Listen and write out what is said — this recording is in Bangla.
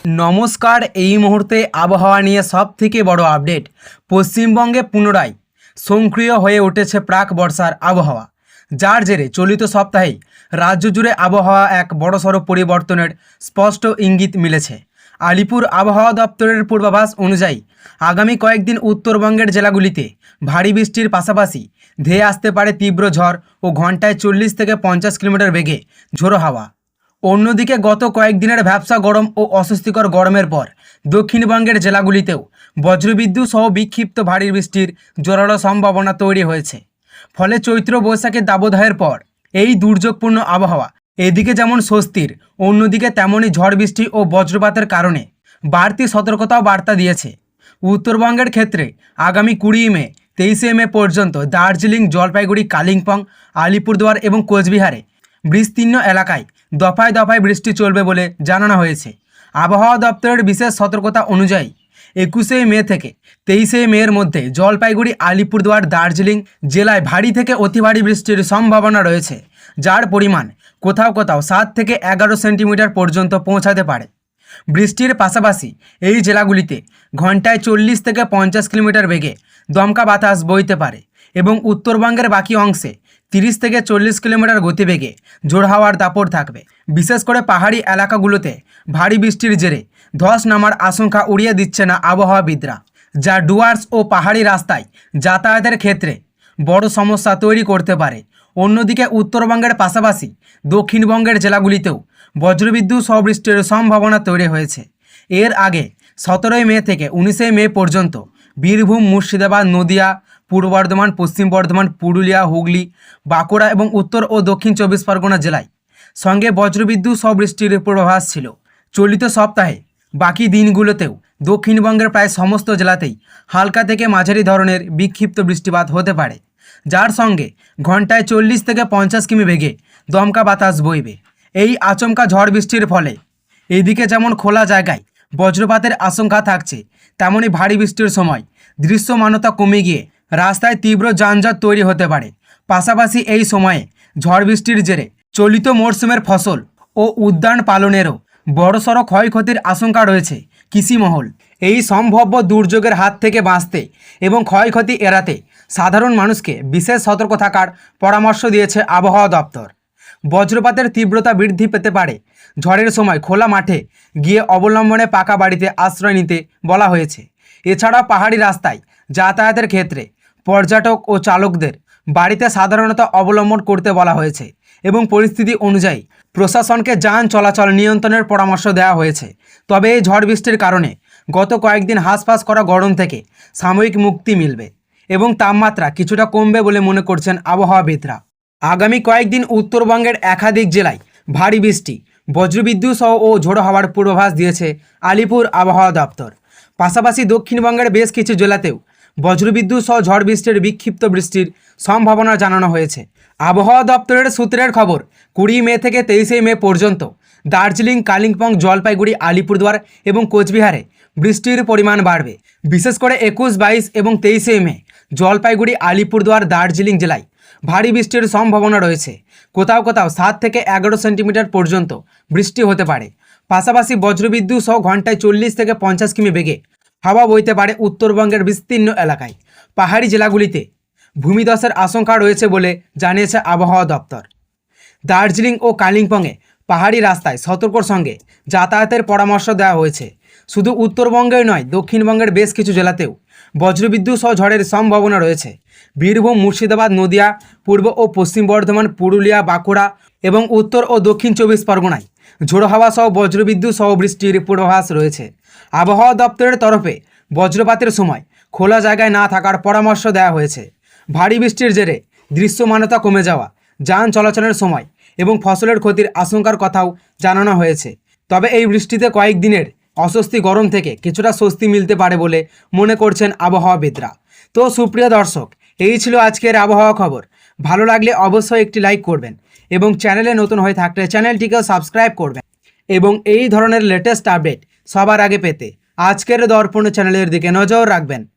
নমস্কার। এই মুহূর্তে আবহাওয়া নিয়ে সবথেকে বড় আপডেট। পশ্চিমবঙ্গে পুনরায় সক্রিয় হয়ে উঠেছে প্রাক বর্ষার আবহাওয়া, যার জেরে চলিত সপ্তাহেই রাজ্য জুড়ে আবহাওয়া এক বড়সড় পরিবর্তনের স্পষ্ট ইঙ্গিত মিলেছে। আলিপুর আবহাওয়া দপ্তরের পূর্বাভাস অনুযায়ী আগামী কয়েকদিন উত্তরবঙ্গের জেলাগুলিতে ভারী বৃষ্টির পাশাপাশি ধেয়ে আসতে পারে তীব্র ঝড় ও ঘন্টায় 40 থেকে 50 কিলোমিটার বেগে ঝোড়ো হাওয়া। অন্যদিকে গত কয়েকদিনের ভ্যাপসা গরম ও অস্বস্তিকর গরমের পর দক্ষিণবঙ্গের জেলাগুলিতেও বজ্রবিদ্যুৎ সহ বিক্ষিপ্ত ভারী বৃষ্টির জোরালো সম্ভাবনা তৈরি হয়েছে। ফলে চৈত্র বৈশাখের দাবদাহের পর এই দুর্যোগপূর্ণ আবহাওয়া এদিকে যেমন স্বস্তির, অন্যদিকে তেমনই ঝড় বৃষ্টি ও বজ্রপাতের কারণে বাড়তি সতর্কতাও বার্তা দিয়েছে। উত্তরবঙ্গের ক্ষেত্রে আগামী 20 মে 23 মে পর্যন্ত দার্জিলিং, জলপাইগুড়ি, কালিম্পং, আলিপুরদুয়ার এবং কোচবিহারে বিস্তীর্ণ এলাকায় দফায় দফায় বৃষ্টি চলবে বলে জানানো হয়েছে। আবহাওয়া দপ্তরের বিশেষ সতর্কতা অনুযায়ী 21 মে থেকে 23 মের মধ্যে জলপাইগুড়ি, আলিপুরদুয়ার, দার্জিলিং জেলায় ভারী থেকে অতি ভারী বৃষ্টির সম্ভাবনা রয়েছে, যার পরিমাণ কোথাও কোথাও 7 থেকে 11 সেন্টিমিটার পর্যন্ত পৌঁছাতে পারে। বৃষ্টির পাশাপাশি এই জেলাগুলিতে ঘন্টায় 40 থেকে 50 কিলোমিটার বেগে দমকা বাতাস বইতে পারে এবং উত্তরবঙ্গের বাকি অংশে 30 থেকে 40 কিলোমিটার গতিবেগে ঝোড়ো হাওয়ার দাপট থাকবে। বিশেষ করে পাহাড়ি এলাকাগুলোতে ভারী বৃষ্টির জেরে ধস নামার আশঙ্কা উড়িয়ে দিচ্ছে না আবহাওয়াবিদরা, যা ডুয়ার্স ও পাহাড়ি রাস্তায় যাতায়াতের ক্ষেত্রে বড় সমস্যা তৈরি করতে পারে। অন্যদিকে উত্তরবঙ্গের পাশাপাশি দক্ষিণবঙ্গের জেলাগুলিতেও বজ্রবিদ্যুৎ সহ বৃষ্টির সম্ভাবনা তৈরি হয়েছে। এর আগে 17 মে থেকে 19 মে পর্যন্ত বীরভূম, মুর্শিদাবাদ, নদিয়া, পূর্ব বর্ধমান, পশ্চিম বর্ধমান, পুরুলিয়া, হুগলি, বাঁকুড়া এবং উত্তর ও দক্ষিণ 24 পরগনা জেলায় সঙ্গে বজ্রবিদ্যুৎ সহ বৃষ্টির পূর্বাভাস ছিল। চলিত সপ্তাহে বাকি দিনগুলোতেও দক্ষিণবঙ্গের প্রায় সমস্ত জেলাতেই হালকা থেকে মাঝারি ধরনের বিক্ষিপ্ত বৃষ্টিপাত হতে পারে, যার সঙ্গে ঘন্টায় 40 থেকে 50 কিমি বেগে দমকা বাতাস বইবে। এই আচমকা ঝড় বৃষ্টির ফলে এদিকে যেমন খোলা জায়গায় বজ্রপাতের আশঙ্কা থাকছে, তেমনই ভারী বৃষ্টির সময় দৃশ্যমানতা কমে গিয়ে রাস্তায় তীব্র যানজট তৈরি হতে পারে। পাশাপাশি এই সময়ে ঝড় বৃষ্টির জেরে চলিত মরশুমের ফসল ও উদ্যান পালনেরও বড়সড় ক্ষয়ক্ষতির আশঙ্কা রয়েছে কৃষিমহল। এই সম্ভাব্য দুর্যোগের হাত থেকে বাঁচতে এবং ক্ষয়ক্ষতি এড়াতে সাধারণ মানুষকে বিশেষ সতর্ক থাকার পরামর্শ দিয়েছে আবহাওয়া দপ্তর। বজ্রপাতের তীব্রতা বৃদ্ধি পেতে পারে। ঝড়ের সময় খোলা মাঠে গিয়ে অবলম্বনে পাকা বাড়িতে আশ্রয় নিতে বলা হয়েছে। এছাড়া পাহাড়ি রাস্তায় যাতায়াতের ক্ষেত্রে পর্যটক ও চালকদের বাড়িতে সাধারণত অবলম্বন করতে বলা হয়েছে এবং পরিস্থিতি অনুযায়ী প্রশাসনকে যান চলাচল নিয়ন্ত্রণের পরামর্শ দেওয়া হয়েছে। তবে এই ঝড় বৃষ্টির কারণে গত কয়েকদিন হাঁসফাঁস করা গরম থেকে সাময়িক মুক্তি মিলবে এবং তাপমাত্রা কিছুটা কমবে বলে মনে করছেন আবহাওয়াবিদরা। আগামী কয়েকদিন উত্তরবঙ্গের একাধিক জেলায় ভারী বৃষ্টি, বজ্রবিদ্যুৎ সহ ও ঝোড়ো হাওয়ার পূর্বাভাস দিয়েছে আলিপুর আবহাওয়া দপ্তর। পাশাপাশি দক্ষিণবঙ্গের বেশ কিছু জেলাতেও বজ্রবিদ্যুৎ সহ ঝড় বৃষ্টির বিক্ষিপ্ত বৃষ্টির সম্ভাবনা জানানো হয়েছে। আবহাওয়া দপ্তরের সূত্রের খবর, 20 মে থেকে 23 মে পর্যন্ত দার্জিলিং, কালিম্পং, জলপাইগুড়ি, আলিপুরদুয়ার এবং কোচবিহারে বৃষ্টির পরিমাণ বাড়বে। বিশেষ করে 21, 22 এবং 23 মে জলপাইগুড়ি, আলিপুরদুয়ার, দার্জিলিং জেলায় ভারী বৃষ্টির সম্ভাবনা রয়েছে। কোথাও কোথাও 7 থেকে 11 সেন্টিমিটার পর্যন্ত বৃষ্টি হতে পারে। পাশাপাশি বজ্রবিদ্যুৎ সহ ঘন্টায় 40 থেকে 50 কিমি বেগে হাওয়া বইতে পারে উত্তরবঙ্গের বিস্তীর্ণ এলাকায়। পাহাড়ি জেলাগুলিতে ভূমিধসের আশঙ্কা রয়েছে বলে জানিয়েছে আবহাওয়া দপ্তর। দার্জিলিং ও কালিম্পংয়ে পাহাড়ি রাস্তায় সতর্কর সঙ্গে যাতায়াতের পরামর্শ দেওয়া হয়েছে। শুধু উত্তরবঙ্গেই নয়, দক্ষিণবঙ্গের বেশ কিছু জেলাতেও বজ্রবিদ্যুৎ সহ ঝড়ের সম্ভাবনা রয়েছে। বীরভূম, মুর্শিদাবাদ, নদিয়া, পূর্ব ও পশ্চিম বর্ধমান, পুরুলিয়া, বাঁকুড়া এবং উত্তর ও দক্ষিণ 24 পরগনায় ঝোড়ো হাওয়া সহ বজ্রবিদ্যুৎ সহ বৃষ্টির পূর্বাভাস রয়েছে। আবহাওয়া দপ্তরের তরফে বজ্রপাতের সময় খোলা জায়গায় না থাকার পরামর্শ দেওয়া হয়েছে। ভারী বৃষ্টির জেরে দৃশ্যমানতা কমে যাওয়া, যান চলাচলের সময় এবং ফসলের ক্ষতির আশঙ্কার কথাও জানানো হয়েছে। তবে এই বৃষ্টিতে কয়েকদিনের অস্বস্তি গরম থেকে কিছুটা স্বস্তি মিলতে পারে বলে মনে করছেন আবহাওয়াবিদরা। তো সুপ্রিয় দর্শক, এই ছিল আজকের আবহাওয়া খবর। ভালো লাগলে অবশ্যই একটি লাইক করবেন এবং চ্যানেলে নতুন হয়ে থাকলে চ্যানেলটিকেও সাবস্ক্রাইব করবেন এবং এই ধরনের লেটেস্ট আপডেট সবার আগে পেতে আজকের দর্পণ চ্যানেলের দিকে নজর রাখবেন।